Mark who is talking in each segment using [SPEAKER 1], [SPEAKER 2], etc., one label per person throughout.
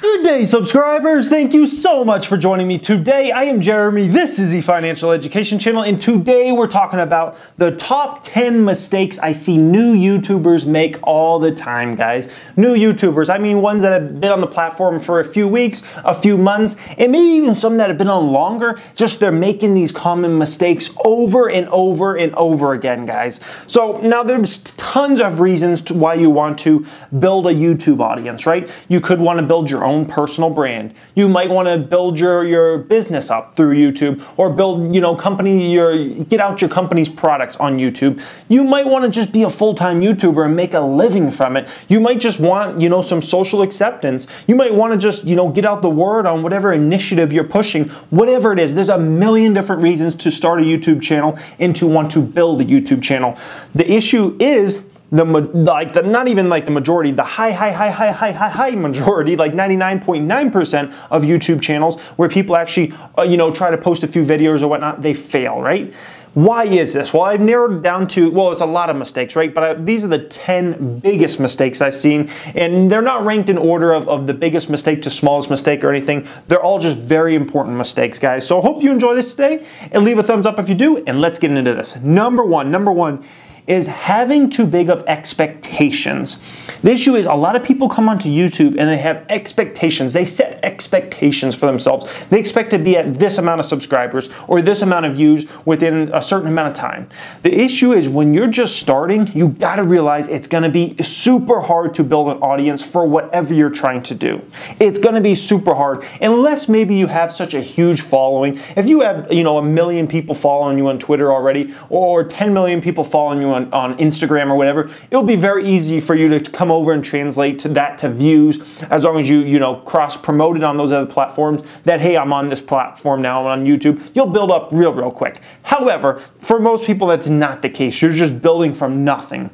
[SPEAKER 1] Good day, subscribers. Thank you so much for joining me today. I am Jeremy. This is the Financial Education Channel, and today we're talking about the top 10 mistakes I see new YouTubers make all the time, guys. New YouTubers, I mean ones that have been on the platform for a few weeks, a few months, and maybe even some that have been on longer. Just they're making these common mistakes over and over and over again, guys. So now there's tons of reasons to why you want to build a YouTube audience, right? You could want to build your own personal brand. You might want to build your business up through YouTube, or build, get out your company's products on YouTube. You might want to just be a full-time YouTuber and make a living from it. You might just want, some social acceptance. You might want to just, get out the word on whatever initiative you're pushing, whatever it is. There's a million different reasons to start a YouTube channel and to want to build a YouTube channel. The issue is not even the majority, the high majority, like 99.9% of YouTube channels where people actually, try to post a few videos or whatnot, they fail, right? Why is this? Well, I've narrowed it down to, it's a lot of mistakes, right? But these are the 10 biggest mistakes I've seen, and they're not ranked in order of the biggest mistake to smallest mistake or anything. They're all just very important mistakes, guys. So I hope you enjoy this today, and leave a thumbs up if you do, and let's get into this. Number one is having too big of expectations. The issue is a lot of people come onto YouTube and they have expectations. They set expectations for themselves. They expect to be at this amount of subscribers or this amount of views within a certain amount of time. The issue is when you're just starting, you gotta realize it's gonna be super hard to build an audience for whatever you're trying to do. It's gonna be super hard unless maybe you have such a huge following. If you have, a million people following you on Twitter already, or 10 million people following you on Instagram or whatever, it'll be very easy for you to come over and translate that to views, as long as you cross-promote it on those other platforms, that, hey, I'm on this platform now, I'm on YouTube. You'll build up real quick. However, for most people, that's not the case. You're just building from nothing.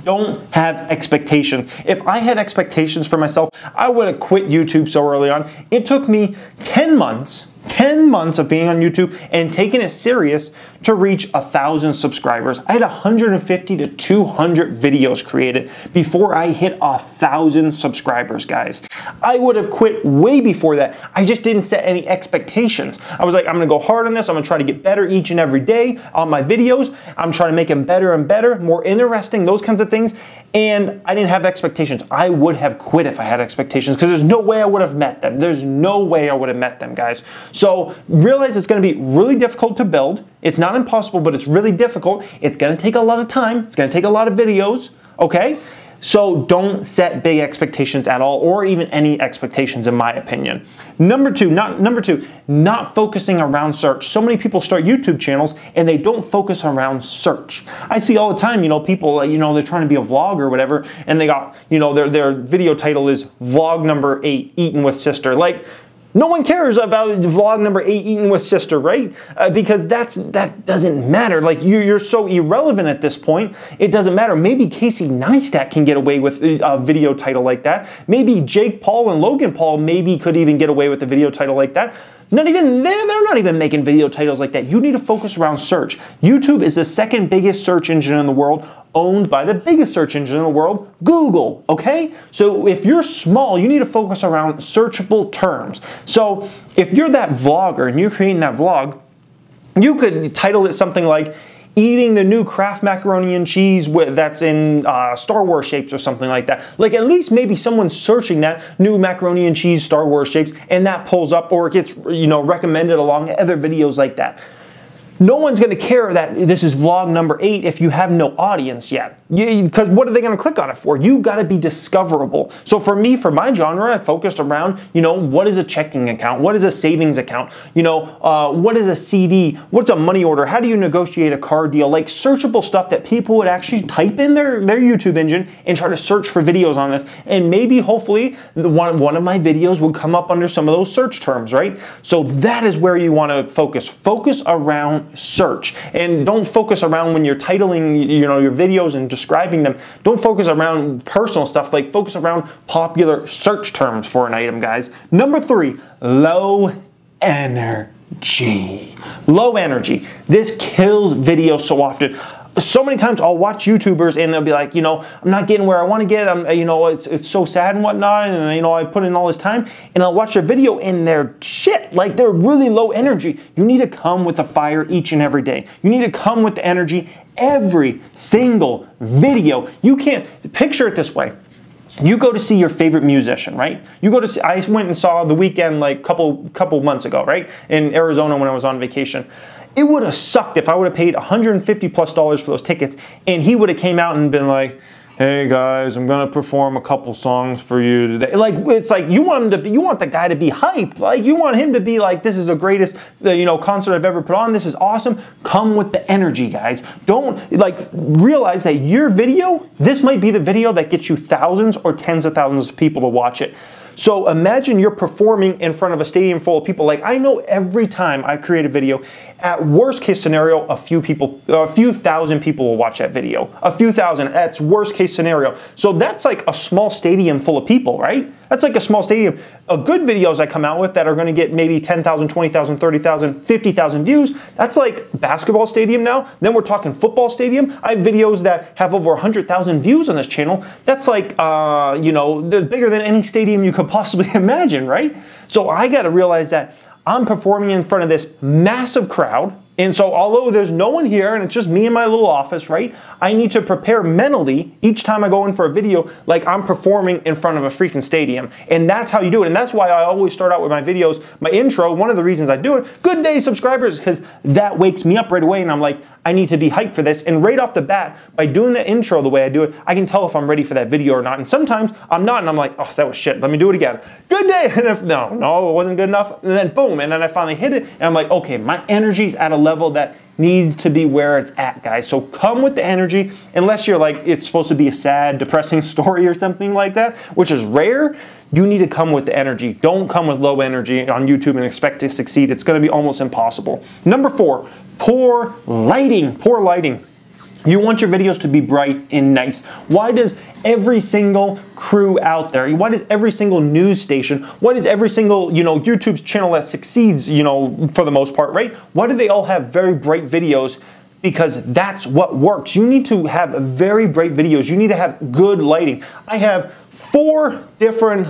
[SPEAKER 1] Don't have expectations. If I had expectations for myself, I would have quit YouTube so early on. It took me 10 months of being on YouTube and taking it serious to reach 1,000 subscribers. I had 150 to 200 videos created before I hit 1,000 subscribers, guys. I would have quit way before that. I just didn't set any expectations. I was like, I'm gonna go hard on this. I'm gonna try to get better each and every day on my videos. I'm trying to make them better and better, more interesting, those kinds of things. And I didn't have expectations. I would have quit if I had expectations, because there's no way I would have met them. There's no way I would have met them, guys. So realize it's gonna be really difficult to build. It's not impossible, but it's really difficult. It's gonna take a lot of time. It's gonna take a lot of videos, okay? So don't set big expectations at all, or even any expectations, in my opinion. Number two, not focusing around search. So many people start YouTube channels and they don't focus around search. I see all the time, people, they're trying to be a vlog or whatever, and they got, their video title is vlog number 8, eating with sister. Like, no one cares about vlog number 8, eating with sister, right? Because that doesn't matter. Like, you're so irrelevant at this point, it doesn't matter. Maybe Casey Neistat can get away with a video title like that. Maybe Jake Paul and Logan Paul maybe could even get away with a video title like that. They're not even making video titles like that. You need to focus around search. YouTube is the second biggest search engine in the world, owned by the biggest search engine in the world, Google, okay? So if you're small, you need to focus around searchable terms. So if you're that vlogger and you're creating that vlog, you could title it something like, eating the new Kraft macaroni and cheese that's in Star Wars shapes or something like that. Like, at least maybe someone's searching that new macaroni and cheese Star Wars shapes, and that pulls up, or it gets recommended along other videos like that. No one's going to care that this is vlog number 8 if you have no audience yet. Because what are they going to click on it for? You got to be discoverable. So for me, for my genre, I focused around, what is a checking account? What is a savings account? What is a CD? What's a money order? How do you negotiate a car deal? Like, searchable stuff that people would actually type in their YouTube engine and try to search for videos on this. And maybe, hopefully, one of my videos would come up under some of those search terms, right? So that is where you want to focus. Focus around search, and don't focus around when you're titling your videos and describing them. Don't focus around personal stuff. Like, focus around popular search terms for an item, guys. Number 3, low energy. Low energy. This kills video so often. so many times I'll watch YouTubers and they'll be like, you know, I'm not getting where I want to get. You know, it's so sad and whatnot. And, you know, I put in all this time and I'll watch their video and they're shit. Like, they're really low energy. You need to come with the fire each and every day. You need to come with the energy every single video. You can't picture it this way. You go to see your favorite musician, right? You go to see, I went and saw The Weeknd like couple months ago, right? In Arizona when I was on vacation. It would have sucked if I would have paid $150+ for those tickets and he would have came out and been like, hey guys, I'm gonna perform a couple songs for you today. Like, it's like you want him to be, you want the guy to be hyped. Like, you want him to be like, this is the greatest, you know, concert I've ever put on. This is awesome. Come with the energy, guys. Don't like realize that your video, this might be the video that gets you thousands or tens of thousands of people to watch it. So imagine you're performing in front of a stadium full of people. Like, I know every time I create a video, at worst case scenario, a few thousand people will watch that video. A few thousand, that's worst case scenario. So that's like a small stadium full of people, right? That's like a small stadium. A good videos I come out with that are gonna get maybe 10,000, 20,000, 30,000, 50,000 views, that's like basketball stadium now. Then we're talking football stadium. I have videos that have over 100,000 views on this channel. That's like, you know, they're bigger than any stadium you could possibly imagine, right? So I gotta realize that I'm performing in front of this massive crowd. And so although there's no one here and it's just me in my little office, right? I need to prepare mentally each time I go in for a video like I'm performing in front of a freaking stadium. And that's how you do it. And that's why I always start out with my videos, my intro. One of the reasons I do it, good day subscribers, because that wakes me up right away and I'm like, I need to be hyped for this. And right off the bat, by doing the intro the way I do it, I can tell if I'm ready for that video or not. And sometimes I'm not and I'm like, oh, that was shit. Let me do it again. Good day. And if no, it wasn't good enough. And then boom. And then I finally hit it. And I'm like, okay, my energy's at a level that needs to be where it's at, guys. So come with the energy, unless you're like, it's supposed to be a sad, depressing story or something like that, which is rare. You need to come with the energy. Don't come with low energy on YouTube and expect to succeed. It's going to be almost impossible. Number 4, poor lighting. Poor lighting. You want your videos to be bright and nice. Why does every single crew out there, why does every single news station, why does every single, you know, YouTube's channel that succeeds, you know, for the most part, right? Why do they all have very bright videos? Because that's what works. You need to have very bright videos. You need to have good lighting. I have 4 different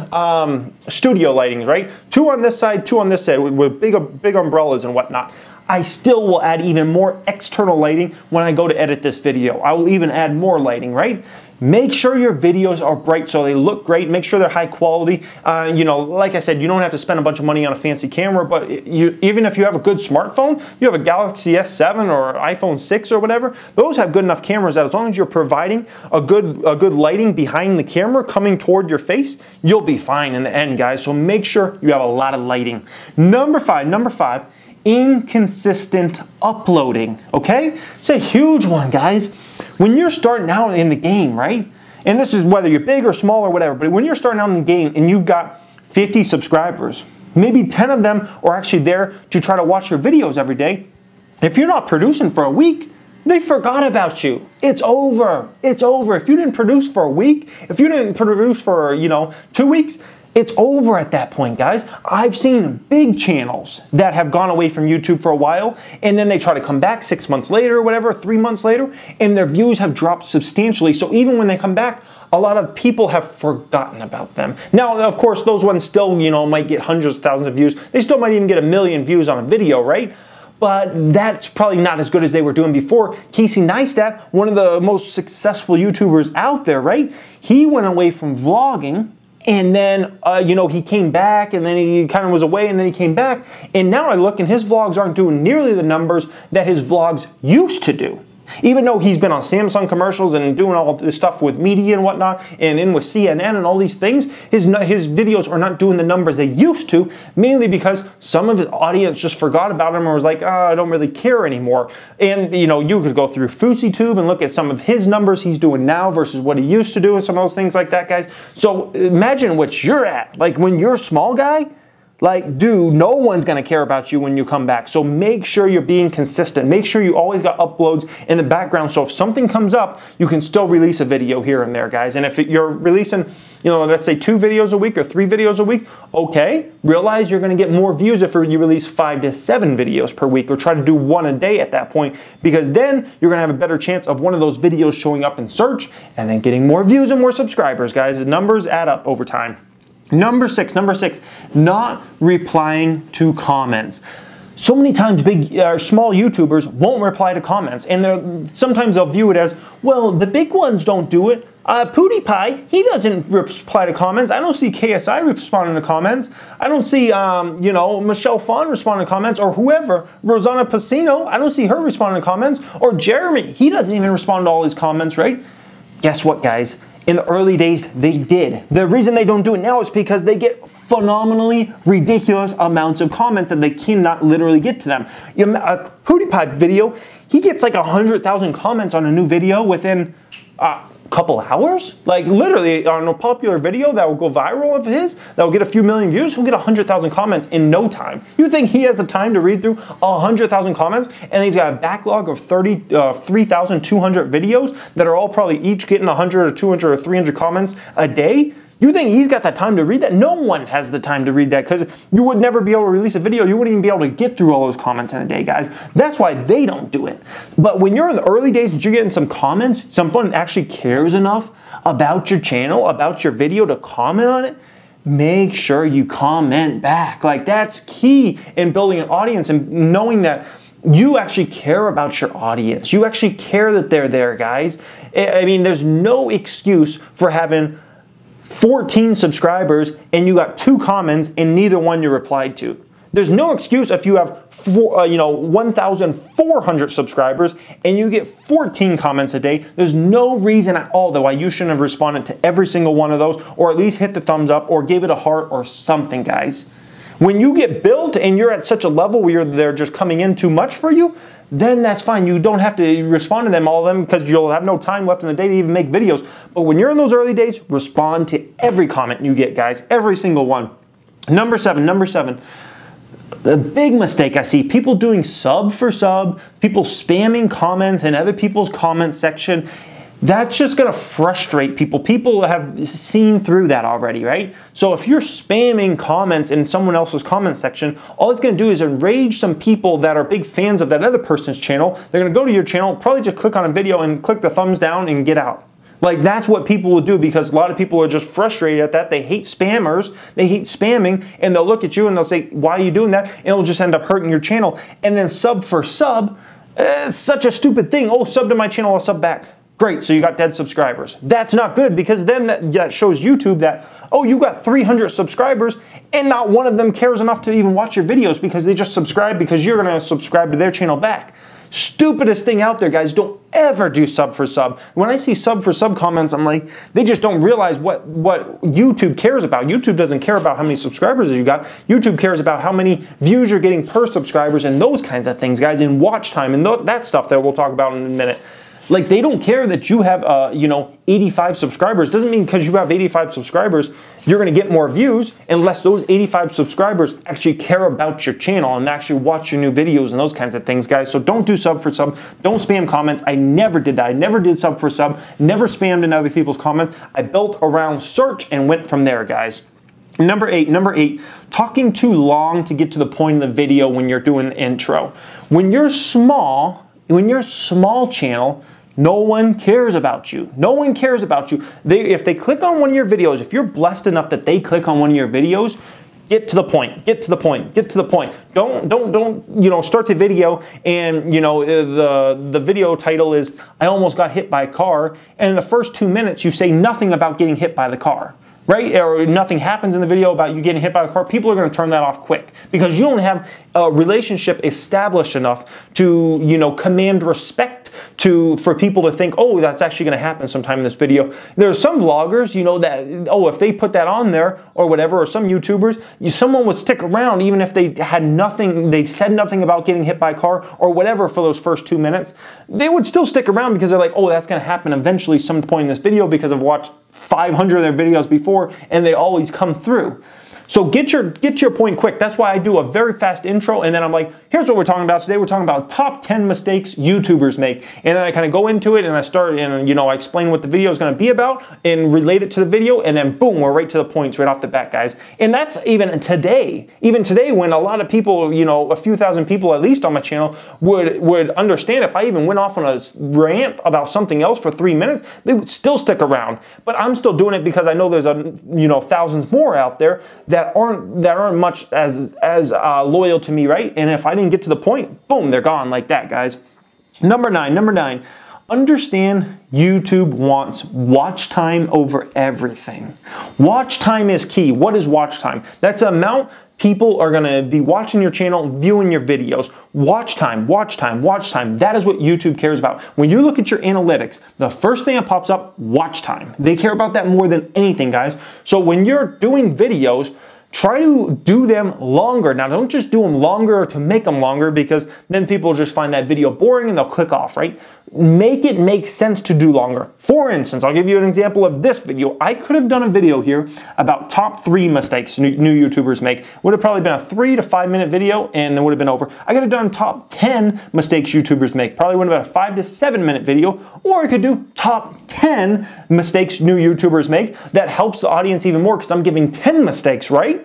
[SPEAKER 1] studio lightings, right? 2 on this side, 2 on this side with big umbrellas and whatnot. I still will add even more external lighting when I go to edit this video. I will even add more lighting, right? Make sure your videos are bright so they look great. Make sure they're high quality. You know, like I said, you don't have to spend a bunch of money on a fancy camera, but even if you have a good smartphone, you have a Galaxy S7 or iPhone 6 or whatever, those have good enough cameras that as long as you're providing a good lighting behind the camera coming toward your face, you'll be fine in the end, guys. So make sure you have a lot of lighting. Number five, inconsistent uploading, okay? It's a huge one, guys. When you're starting out in the game, right? And this is whether you're big or small or whatever, but when you're starting out in the game and you've got 50 subscribers, maybe 10 of them are actually there to try to watch your videos every day. If you're not producing for a week, they forgot about you. It's over. It's over. If you didn't produce for a week, if you didn't produce for, you know, 2 weeks, it's over at that point, guys. I've seen big channels that have gone away from YouTube for a while, and then they try to come back 6 months later or whatever, 3 months later, and their views have dropped substantially. So even when they come back, a lot of people have forgotten about them. Now, of course, those ones still, you know, might get hundreds of thousands of views. They still might even get 1 million views on a video, right? But that's probably not as good as they were doing before. Casey Neistat, one of the most successful YouTubers out there, right? He went away from vlogging, and then, you know, he came back, and then he kind of was away, and then he came back. And now I look, and his vlogs aren't doing nearly the numbers that his vlogs used to do. Even though he's been on Samsung commercials and doing all this stuff with media and whatnot, and in with CNN and all these things, his videos are not doing the numbers they used to, mainly because some of his audience just forgot about him or was like, oh, I don't really care anymore. And, you know, you could go through FouseyTube and look at some of his numbers he's doing now versus what he used to do and some of those things like that, guys. So imagine what you're at. Like, when you're a small guy, like, dude, no one's gonna care about you when you come back. So make sure you're being consistent. Make sure you always got uploads in the background, so if something comes up, you can still release a video here and there, guys. And if you're releasing let's say 2 videos a week or 3 videos a week, okay, realize you're going to get more views if you release 5 to 7 videos per week, or try to do 1 a day at that point, because then you're going to have a better chance of one of those videos showing up in search and then getting more views and more subscribers, guys. The numbers add up over time. Number six, not replying to comments. So many times small YouTubers won't reply to comments, and sometimes they'll view it as, well, the big ones don't do it. PewDiePie, he doesn't reply to comments. I don't see KSI responding to comments. I don't see, Michelle Phan responding to comments, or whoever, Rosanna Pacino, I don't see her responding to comments, or Jeremy, he doesn't even respond to all his comments, right? Guess what, guys? In the early days, they did. The reason they don't do it now is because they get phenomenally ridiculous amounts of comments and they cannot literally get to them. A PewDiePie video, he gets like 100,000 comments on a new video within a couple hours. Like literally on a popular video that will go viral of his, that will get a few million views, he'll get 100,000 comments in no time. You think he has the time to read through 100,000 comments, and he's got a backlog of 3,200 videos that are all probably each getting 100 or 200 or 300 comments a day? You think he's got that time to read that? No one has the time to read that, because you would never be able to release a video. You wouldn't even be able to get through all those comments in a day, guys. That's why they don't do it. But when you're in the early days and you're getting some comments, someone actually cares enough about your channel, about your video to comment on it, make sure you comment back. Like, that's key in building an audience and knowing that you actually care about your audience. You actually care that they're there, guys. I mean, there's no excuse for having 14 subscribers and you got 2 comments and neither one you replied to. There's no excuse if you have 1,400 subscribers and you get 14 comments a day. There's no reason at all why you shouldn't have responded to every single one of those, or at least hit the thumbs up or gave it a heart or something, guys. When you get built and you're at such a level where they're just coming in too much for you, then that's fine. You don't have to respond to them, all of them, because you'll have no time left in the day to even make videos. But when you're in those early days, respond to every comment you get, guys. Every single one. Number seven. The big mistake I see, people doing sub for sub, people spamming comments in other people's comment section. That's just going to frustrate people. People have seen through that already, right? So if you're spamming comments in someone else's comment section, all it's going to do is enrage some people that are big fans of that other person's channel. They're going to go to your channel, probably just click on a video and click the thumbs down and get out. Like, that's what people will do, because a lot of people are just frustrated at that. They hate spammers, they hate spamming, and they'll look at you and they'll say, why are you doing that? And it'll just end up hurting your channel. And then sub for sub, it's such a stupid thing. Oh, sub to my channel, I'll sub back. Great, so you got dead subscribers. That's not good, because then that shows YouTube that, oh, you got 300 subscribers and not one of them cares enough to even watch your videos because they just subscribe because you're gonna subscribe to their channel back. Stupidest thing out there, guys. Don't ever do sub for sub. When I see sub for sub comments, I'm like, they just don't realize what YouTube cares about. YouTube doesn't care about how many subscribers you got. YouTube cares about how many views you're getting per subscribers and those kinds of things, guys, and watch time and that stuff that we'll talk about in a minute. Like, they don't care that you have, 85 subscribers. Doesn't mean because you have 85 subscribers, you're going to get more views unless those 85 subscribers actually care about your channel and actually watch your new videos and those kinds of things, guys. So don't do sub for sub. Don't spam comments. I never did that. I never did sub for sub. Never spammed in other people's comments. I built around search and went from there, guys. Number eight, talking too long to get to the point of the video when you're doing the intro. When you're small channel, no one cares about you. No one cares about you. If they click on one of your videos, if you're blessed enough that they click on one of your videos, get to the point. Get to the point. Get to the point. Don't start the video and the video title is I almost got hit by a car, and in the first 2 minutes you say nothing about getting hit by the car. Right? Or nothing happens in the video about you getting hit by the car. People are going to turn that off quick because you don't have a relationship established enough to, command respect for people to think, oh, that's actually going to happen sometime in this video. There are some vloggers, that, oh, if they put that on there or whatever, or some YouTubers, someone would stick around even if they had nothing, they said nothing about getting hit by a car or whatever for those first 2 minutes. They would still stick around because they're like, oh, that's going to happen eventually some point in this video because I've watched 500 of their videos before and they always come through. So get your point quick. That's why I do a very fast intro and then I'm like, here's here's what we're talking about today. We're talking about top 10 mistakes YouTubers make. And then I kind of go into it and I start and, I explain what the video is going to be about and relate it to the video. And then boom, we're right to the points right off the bat, guys. And that's even today when a lot of people, a few thousand people at least on my channel would understand if I even went off on a rant about something else for 3 minutes, they would still stick around. But I'm still doing it because I know there's thousands more out there that aren't much as loyal to me, right? And if I didn't get to the point, boom, they're gone like that, guys. Number nine, understand YouTube wants watch time over everything. Watch time is key. What is watch time? That's the amount people are gonna be watching your channel, viewing your videos. Watch time, watch time, watch time. That is what YouTube cares about. When you look at your analytics, the first thing that pops up, watch time. They care about that more than anything, guys. So when you're doing videos, try to do them longer. Now, don't just do them longer to make them longer, because then people just find that video boring and they'll click off, right? Make it make sense to do longer. For instance, I'll give you an example of this video. I could have done a video here about top 3 mistakes new YouTubers make. Would have probably been a 3 to 5 minute video and then would have been over. I could have done top 10 mistakes YouTubers make. Probably would have been a 5 to 7 minute video. Or I could do top 10 mistakes new YouTubers make. That helps the audience even more because I'm giving 10 mistakes, right?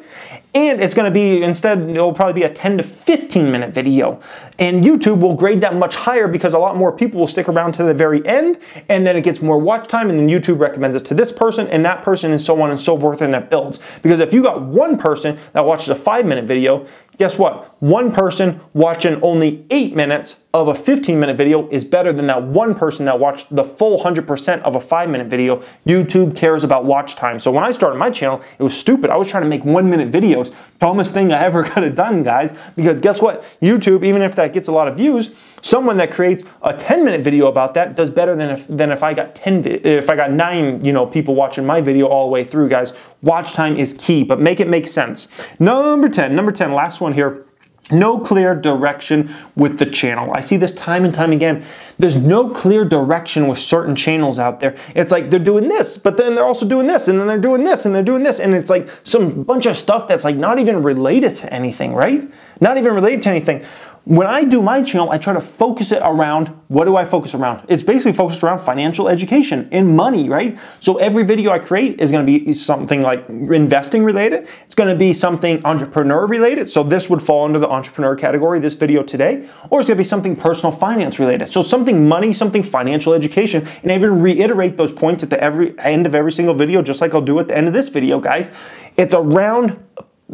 [SPEAKER 1] And it's going to be, instead, it'll probably be a 10 to 15 minute video. And YouTube will grade that much higher because a lot more people will stick around to the very end, and then it gets more watch time, and then YouTube recommends it to this person and that person, and so on and so forth, and that builds. Because if you got one person that watches a 5 minute video, guess what? One person watching only 8 minutes of a 15 minute video is better than that one person that watched the full 100% of a 5 minute video. YouTube cares about watch time. So when I started my channel, it was stupid. I was trying to make 1 minute videos. Dumbest thing I ever could have done, guys. Because guess what? YouTube, even if that gets a lot of views, someone that creates a 10 minute video about that does better than if I got 9 people watching my video all the way through, guys. Watch time is key, but make it make sense. Number 10, last one here. No clear direction with the channel. I see this time and time again. There's no clear direction with certain channels out there. It's like they're doing this, but then they're also doing this, and then they're doing this, and they're doing this, and it's like some bunch of stuff that's like not even related to anything, right? Not even related to anything. When I do my channel, I try to focus it around, what do I focus around? It's basically focused around financial education and money, right? So every video I create is going to be something like investing related. It's going to be something entrepreneur related. So this would fall under the entrepreneur category, this video today. Or it's going to be something personal finance related. So something money, something financial education. And I even reiterate those points at the end of every single video, just like I'll do at the end of this video, guys. It's around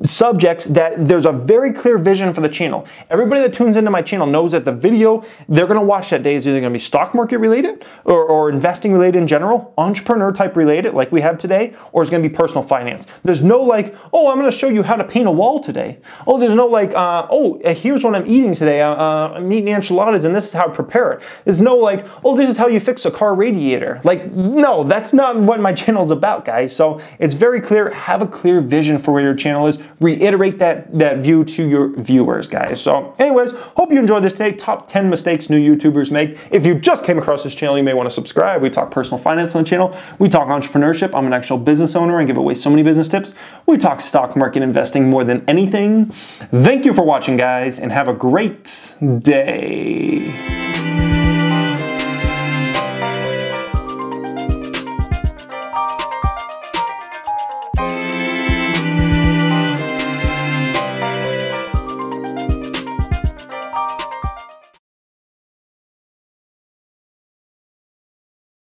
[SPEAKER 1] subjects that there's a very clear vision for the channel. Everybody that tunes into my channel knows that the video they're going to watch that day is either going to be stock market related or investing related in general, entrepreneur type related like we have today, or it's going to be personal finance. There's no like, oh, I'm going to show you how to paint a wall today. Oh, there's no like, here's what I'm eating today. I'm eating enchiladas and this is how I prepare it. There's no like, oh, this is how you fix a car radiator. Like, no, that's not what my channel is about, guys. So it's very clear. Have a clear vision for where your channel is. Reiterate that view to your viewers, guys. So anyways, hope you enjoyed this today. Top 10 mistakes new YouTubers make. If you just came across this channel, you may want to subscribe. We talk personal finance on the channel. We talk entrepreneurship. I'm an actual business owner and give away so many business tips. We talk stock market investing more than anything. Thank you for watching, guys, and have a great day.